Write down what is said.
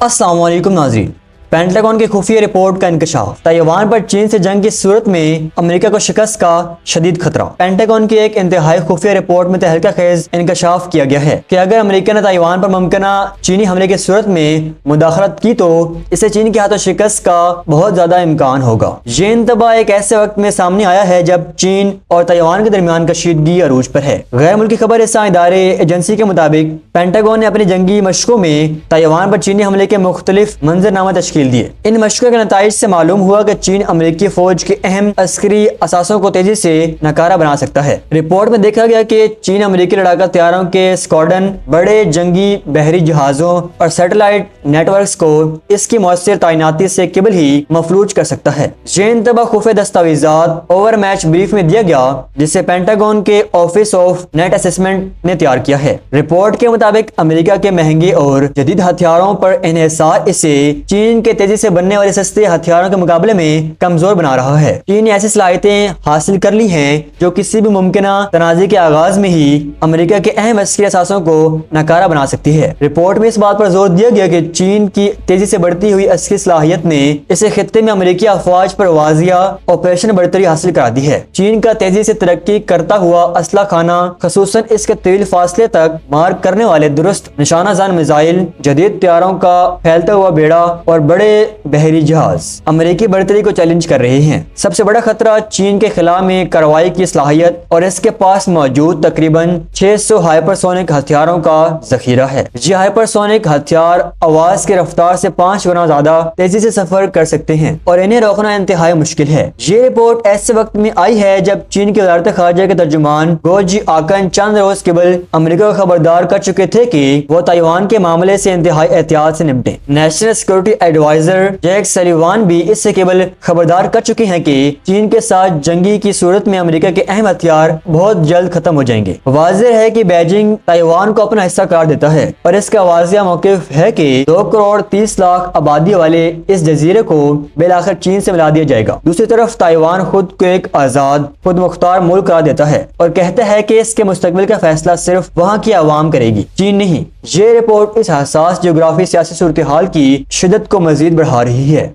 अस्सलाम वालेकुम नाज़रीन। पेंटागन की खुफिया रिपोर्ट का इंकशाफ। ताइवान पर चीन से जंग की सूरत में अमेरिका को शिकस्त का शदीद खतरा। पेंटागन की एक इंतहाई खुफिया रिपोर्ट में तहलका खेज इंकशाफ किया गया है कि अगर अमेरिका ने ताइवान पर मुमकिन चीनी हमले की सूरत में मुदाखलत की तो इससे चीन के हाथों शिकस्त का बहुत ज्यादा इम्कान होगा। ये इंतबा एक ऐसे वक्त में सामने आया है जब चीन और ताइवान के दरमियान कशीदगी अरूज पर है। गैर मुल्की खबर रसां इदारे एजेंसी के मुताबिक पेंटागन ने अपनी जंगी मशकों में ताइवान पर चीनी हमले के मुख्तलिफ मंजरनामा तश्कील दिए। इन मशकों के नताइज से मालूम हुआ कि चीन अमेरिकी फौज के अहम अस्करी असासों को तेजी से नकारा बना सकता है। रिपोर्ट में देखा गया कि चीन अमेरिकी लड़ाका तैयारों के स्क्वाड्रन, बड़े जंगी बहरी जहाजों और सैटेलाइट नेटवर्क्स को इसकी मौसर तैनाती से केवल ही मफलूज कर सकता है। ये इंतबा खुफिया दस्तावेजात ओवर मैच ब्रीफ में दिया गया जिसे पेंटागन के ऑफिस ऑफ नेट असेसमेंट ने तैयार किया है। रिपोर्ट के मुताबिक अमेरिका के महंगे और जदीद हथियारों पर इन्हिसार इसे चीन के तेजी से बनने वाले सस्ते हथियारों के मुकाबले में कमजोर बना रहा है। चीन ने ऐसी सलाहियतें हासिल कर ली हैं जो किसी भी मुमकिन तनाज़े के आगाज में ही अमेरिका के अहम अस्करी असासों को नकारा बना सकती है। रिपोर्ट में इस बात पर जोर दिया गया कि चीन की तेजी से बढ़ती हुई अस्करी सलाहियत ने इसे खित्ते में अमेरिकी अफवाज पर वाजिया ऑपरेशन बढ़तरी हासिल करा दी है। चीन का तेजी से तरक्की करता हुआ असला खाना, खसूसन इसके तवील फासले तक मार करने वाले दुरुस्त निशाना जान मिसाइल, जदीद तैयारों का फैलता हुआ बेड़ा और बड़े बहरी जहाज अमेरिकी बढ़तरी को चैलेंज कर रहे हैं। सबसे बड़ा खतरा चीन के खिलाफ में कार्रवाई की सलाहियत और इसके पास मौजूद तकरीबन 600 हाइपरसोनिक हथियारों का जखीरा है। ये हाइपरसोनिक हथियार आवाज की रफ्तार से 5 गुना ज्यादा तेजी से सफर कर सकते हैं और इन्हें रोकना इंतहाई मुश्किल है। ये रिपोर्ट ऐसे वक्त में आई है जब चीन की वज़ारत खारजा के तर्जुमान गो जिआकन चंद रोज केवल अमेरिका को खबरदार कर चुके थे कि वो ताइवान के मामले से इंतहाई एहतियात से निपटे। नेशनल सिक्योरिटी एडवाइजर जैक सलीवान भी इससे केवल खबरदार कर चुके हैं कि चीन के साथ जंगी की सूरत में अमेरिका के अहम हथियार बहुत जल्द खत्म हो जाएंगे। वाज़ेह है कि बीजिंग ताइवान को अपना हिस्सा करार देता है और इसका वाज़ेह मौक़िफ़ है कि 2 करोड़ 30 लाख आबादी वाले इस जजीरे को बेलाखिर चीन से मिला दिया जाएगा। दूसरी तरफ ताइवान खुद को एक आजाद खुद मुख्तार मुल्क करार देता है और कहता है कि इसके मुस्तकबिल का फैसला सिर्फ वहाँ की आवाम करेगी, चीन नहीं। ये रिपोर्ट इस हसास जियोग्राफी सियासी सूरत हाल की शिद्दत को मजीद बढ़ा रही है।